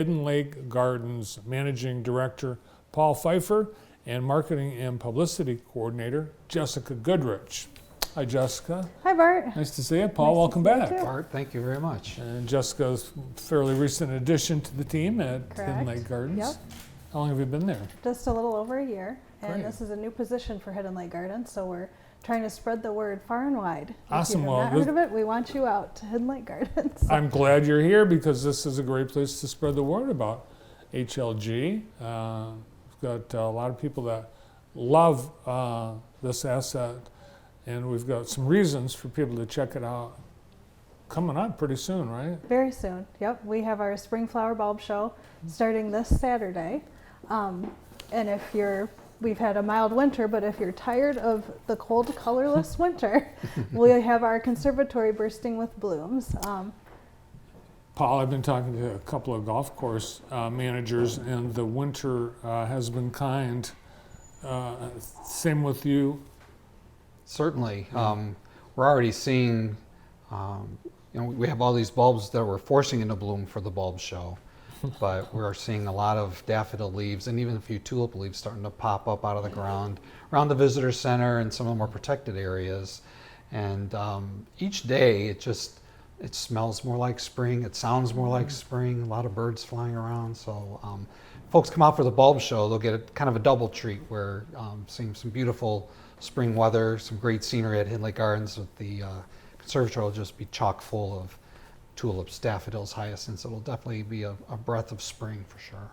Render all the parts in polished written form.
Hidden Lake Gardens Managing Director Paul Pfeiffer and Marketing and Publicity Coordinator Jessica Goodrich. Hi, Jessica. Hi, Bart. Nice to see you. Paul, Nice welcome to see you back. too. Bart, thank you very much. And Jessica's fairly recent addition to the team at Hidden Correct. Lake Gardens. Yep. How long have you been there? Just a little over a year, and Great. this is a new position for Hidden Lake Gardens, so we're trying to spread the word far and wide. Awesome. If you Well, have not heard of it, we want you out to Hidden Lake Gardens. I'm glad you're here because this is a great place to spread the word about HLG. We've got a lot of people that love this asset, and we've got some reasons for people to check it out coming up pretty soon, right? Very soon. Yep, we have our spring flower bulb show starting this Saturday. And we've had a mild winter, but if you're tired of the cold, colorless winter, we have our conservatory bursting with blooms. Paul, I've been talking to a couple of golf course managers, and the winter has been kind. Same with you. Certainly. We're already seeing, we have all these bulbs that we're forcing into bloom for the bulb show, but we're seeing a lot of daffodil leaves and even a few tulip leaves starting to pop up out of the ground around the visitor center and some of the more protected areas. And each day it smells more like spring, it sounds more like spring, a lot of birds flying around. So folks come out for the bulb show, they'll get kind of a double treat where seeing some beautiful spring weather, some great scenery at Hidden Lake Gardens with the conservatory will just be chock full of tulips, daffodils, hyacinths. It'll definitely be a breath of spring for sure.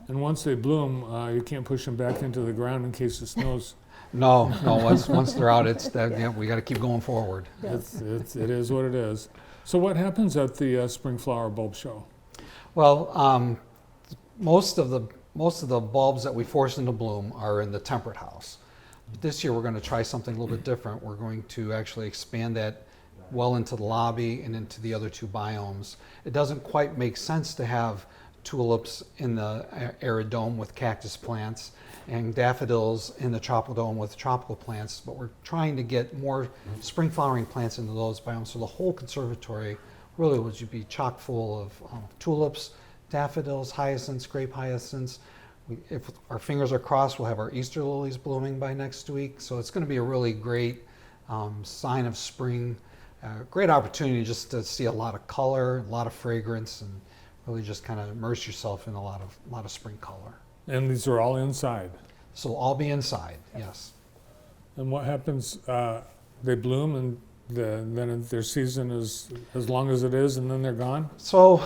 And once they bloom, you can't push them back into the ground in case it snows. No, once they're out, we got to keep going forward. Yes. It is what it is. So what happens at the Spring Flower Bulb Show? Well, most of the bulbs that we force into bloom are in the temperate house. But this year we're going to try something a little bit different. We're going to actually expand that well into the lobby and into the other two biomes. It doesn't quite make sense to have tulips in the arid dome with cactus plants and daffodils in the tropical dome with tropical plants, but we're trying to get more spring flowering plants into those biomes, so the whole conservatory really would be chock full of tulips, daffodils, hyacinths, grape hyacinths. If our fingers are crossed, we'll have our Easter lilies blooming by next week, so it's going to be a really great sign of spring. Great opportunity just to see a lot of color, a lot of fragrance, and really just kind of immerse yourself in a lot of spring color. And these are all inside. So all be inside, yes. And what happens? They bloom, and then their season is as long as it is, and then they're gone. So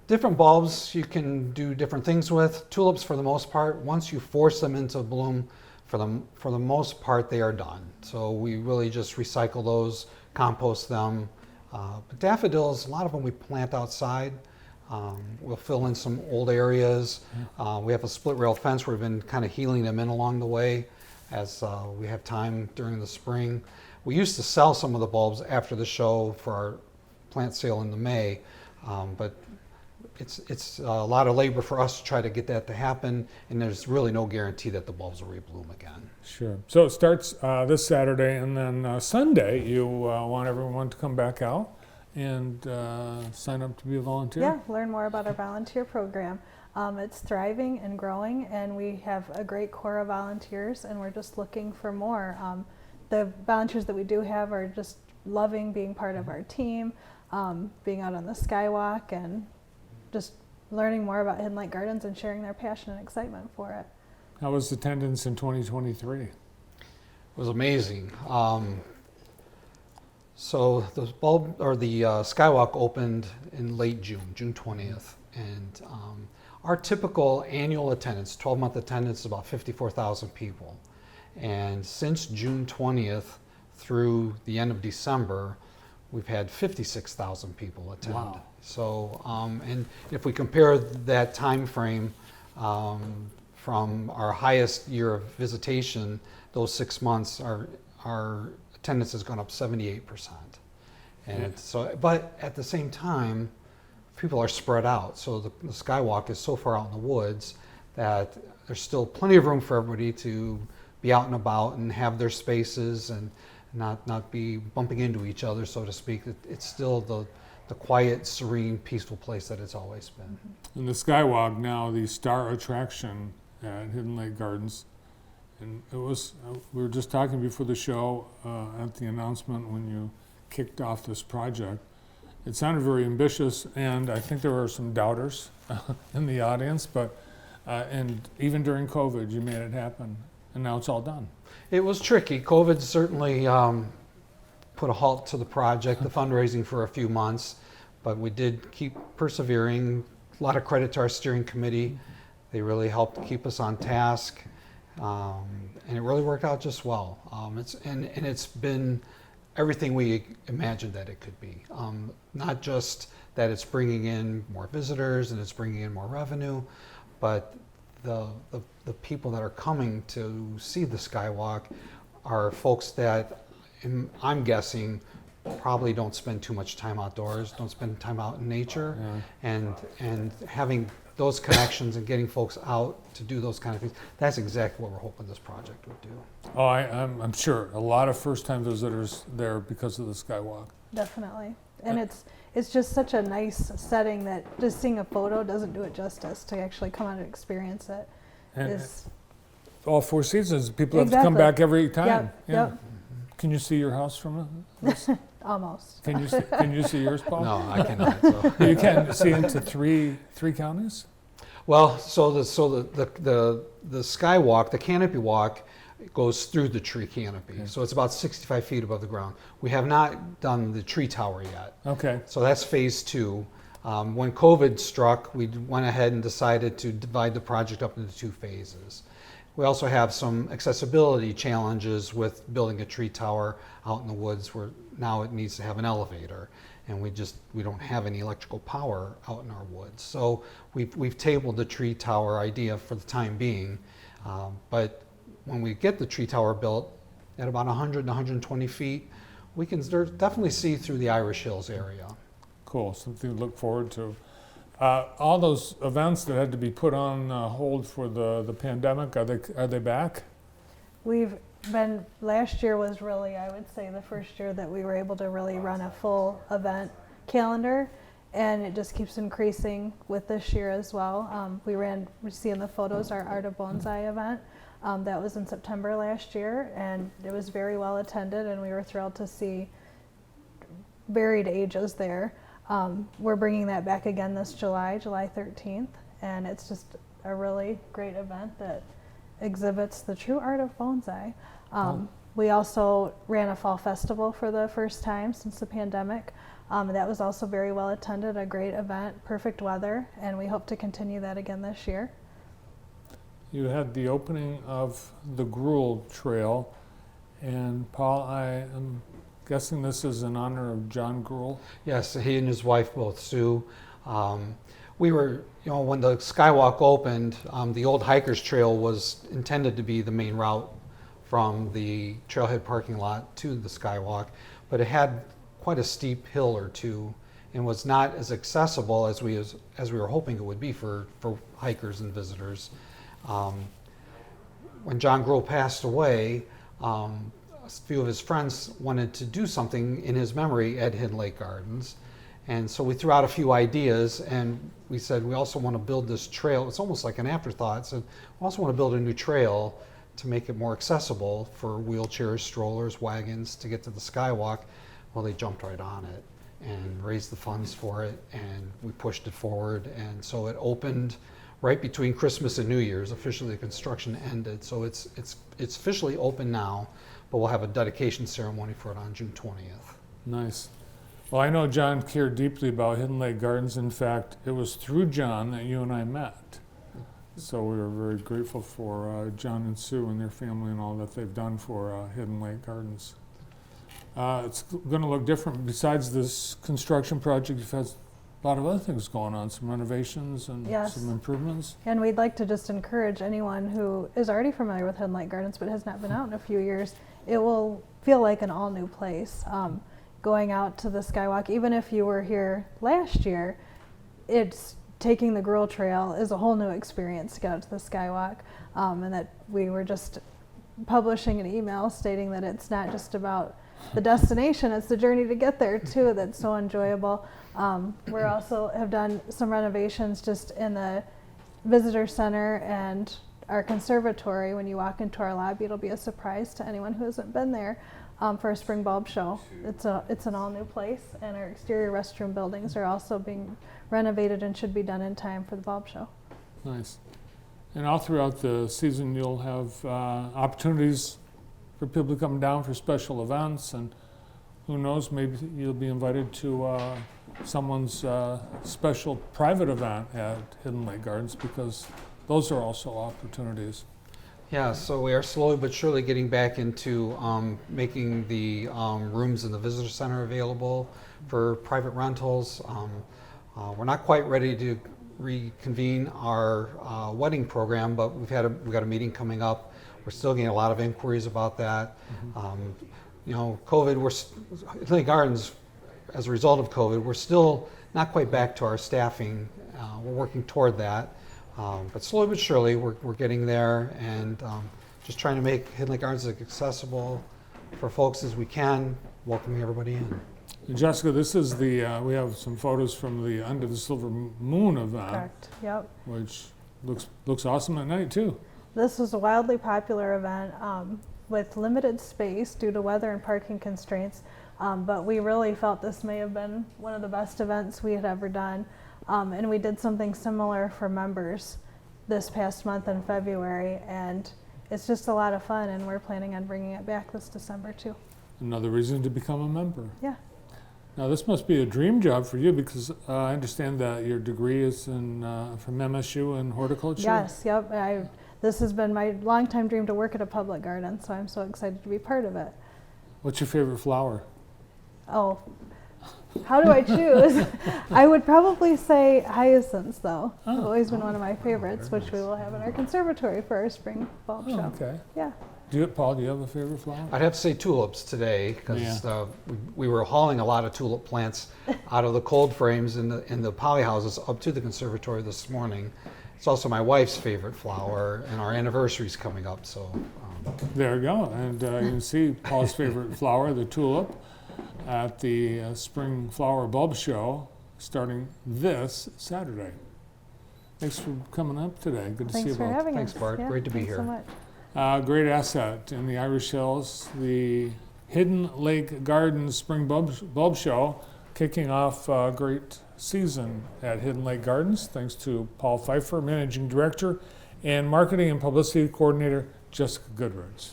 different bulbs you can do different things with. Tulips, for the most part, once you force them into bloom, for the most part, they are done. So we really just recycle those, compost them. But daffodils, a lot of them we plant outside. We'll fill in some old areas. We have a split rail fence where we've been kind of healing them in along the way as we have time during the spring. We used to sell some of the bulbs after the show for our plant sale in the May, but it's a lot of labor for us to try to get that to happen, and there's really no guarantee that the bulbs will rebloom again. Sure. So it starts this Saturday, and then Sunday you want everyone to come back out and sign up to be a volunteer? Yeah, learn more about our volunteer program. It's thriving and growing, and we have a great core of volunteers, and we're just looking for more. The volunteers that we do have are just loving being part of our team, being out on the skywalk, and just learning more about Hidden Lake Gardens and sharing their passion and excitement for it. How was attendance in 2023? It was amazing. So the skywalk opened in late June 20th, and our typical annual attendance, 12-month attendance, is about 54,000 people. And since June 20th through the end of December, we've had 56,000 people attend. Wow. So, and if we compare that time frame from our highest year of visitation, those 6 months, our attendance has gone up 78%. And so, but at the same time, people are spread out. So the skywalk is so far out in the woods that there's still plenty of room for everybody to be out and about and have their spaces and not be bumping into each other, so to speak. It's still the quiet, serene, peaceful place that it's always been. And the Skywalk now, the star attraction at Hidden Lake Gardens. And it was, we were just talking before the show at the announcement when you kicked off this project. It sounded very ambitious, and I think there were some doubters in the audience, but and even during COVID, you made it happen, and now it's all done. It was tricky. COVID certainly put a halt to the project, the fundraising for a few months, but we did keep persevering. A lot of credit to our steering committee. They really helped keep us on task, and it really worked out just well. It's been everything we imagined that it could be. Not just that it's bringing in more visitors and it's bringing in more revenue, but the people that are coming to see the Skywalk are folks that I'm guessing probably don't spend too much time outdoors, don't spend time out in nature, and having those connections and getting folks out to do those kind of things, that's exactly what we're hoping this project would do. Oh, I'm sure. A lot of first-time visitors there because of the Skywalk. Definitely. And it's just such a nice setting that just seeing a photo doesn't do it justice. To actually come out and experience it And is all four seasons, people have to come Exactly. back every time. Yep, yep. Can you see your house from this? almost. Can you see yours, Paul? No, I cannot. So. You can see into three counties? Well, so the Skywalk, the canopy walk, goes through the tree canopy. Okay. So it's about 65 feet above the ground. We have not done the tree tower yet. Okay. So that's phase 2. When COVID struck, we went ahead and decided to divide the project up into 2 phases. We also have some accessibility challenges with building a tree tower out in the woods where now it needs to have an elevator. And we don't have any electrical power out in our woods. So we've tabled the tree tower idea for the time being. But when we get the tree tower built at about 100 and 120 feet, we can definitely see through the Irish Hills area. Cool. Something to look forward to. All those events that had to be put on hold for the pandemic, are they back? Last year was really, I would say, the first year that we were able to really run a full event calendar, and it just keeps increasing with this year as well. We see in the photos our Art of Bonsai event. That was in September last year, and it was very well attended, and we were thrilled to see varied ages there. We're bringing that back again this July 13th, and it's just a really great event that exhibits the true art of bonsai. We also ran a fall festival for the first time since the pandemic. That was also very well attended, a great event, perfect weather, and we hope to continue that again this year. You had the opening of the Gruel Trail, and Paul, I am guessing this is in honor of John Gruel. Yes, he and his wife both, Sue. We were, when the Skywalk opened, the old Hikers Trail was intended to be the main route from the trailhead parking lot to the Skywalk, but it had quite a steep hill or two and was not as accessible as we were hoping it would be for hikers and visitors. When John Gruel passed away, a few of his friends wanted to do something in his memory at Hidden Lake Gardens. And so we threw out a few ideas, and we said we also want to build this trail. It's almost like an afterthought. So we also want to build a new trail to make it more accessible for wheelchairs, strollers, wagons to get to the Skywalk. Well, they jumped right on it and raised the funds for it, and we pushed it forward. And so it opened right between Christmas and New Year's. Officially, the construction ended. So it's officially open now, but we'll have a dedication ceremony for it on June 20th. Nice. Well, I know John cared deeply about Hidden Lake Gardens. In fact, it was through John that you and I met. So we were very grateful for John and Sue and their family and all that they've done for Hidden Lake Gardens. It's going to look different. Besides this construction project, you've had a lot of other things going on, some renovations and Yes. some improvements. And we'd like to just encourage anyone who is already familiar with Hidden Lake Gardens but has not been out in a few years. It will feel like an all-new place. Going out to the Skywalk, even if you were here last year, it's taking the Gruel Trail is a whole new experience to get out to the Skywalk. And that we were just publishing an email stating that it's not just about the destination, it's the journey to get there too that's so enjoyable. We also have done some renovations just in the visitor center and our conservatory. When you walk into our lobby, it'll be a surprise to anyone who hasn't been there for a spring bulb show. It's an all new place, and our exterior restroom buildings are also being renovated and should be done in time for the bulb show. Nice. And all throughout the season, you'll have opportunities for people to come down for special events, and who knows, maybe you'll be invited to someone's special private event at Hidden Lake Gardens, because those are also opportunities. Yeah, so we are slowly but surely getting back into making the rooms in the visitor center available for private rentals. We're not quite ready to reconvene our wedding program, but we've got a meeting coming up. We're still getting a lot of inquiries about that. You know, COVID, Hidden Lake Gardens, as a result of COVID, we're still not quite back to our staffing. We're working toward that. But slowly but surely, we're getting there, and just trying to make Hidden Lake Gardens as accessible for folks as we can, welcoming everybody in. And Jessica, this is we have some photos from the Under the Silver Moon event, Correct. Yep. which looks awesome at night too. This was a wildly popular event with limited space due to weather and parking constraints, but we really felt this may have been one of the best events we had ever done. And we did something similar for members this past month in February, and it's just a lot of fun, and we're planning on bringing it back this December too. Another reason to become a member. Yeah. Now, this must be a dream job for you, because I understand that your degree is from MSU in horticulture. Yes, yep. This has been my longtime dream to work at a public garden, so I'm so excited to be part of it. What's your favorite flower? Oh, how do I choose? I would probably say hyacinths, though. Oh. Have always been one of my favorites, which we will have in our conservatory for our spring bulb show. Okay. Yeah. Paul, do you have a favorite flower? I'd have to say tulips today, because we were hauling a lot of tulip plants out of the cold frames in the polyhouses up to the conservatory this morning. It's also my wife's favorite flower, and our anniversary's coming up, so. There you go. And you can see Paul's favorite flower, the tulip, at the Spring Flower Bulb Show starting this Saturday. Thanks for coming up today. Good to see you Thanks for both. having Thanks, us. Bart. Yeah, Great to be thanks here. so much. Great asset in the Irish Hills, the Hidden Lake Gardens Spring Bulb Show, kicking off a great season at Hidden Lake Gardens, thanks to Paul Pfeiffer, Managing Director, and Marketing and Publicity Coordinator Jessica Goodrich.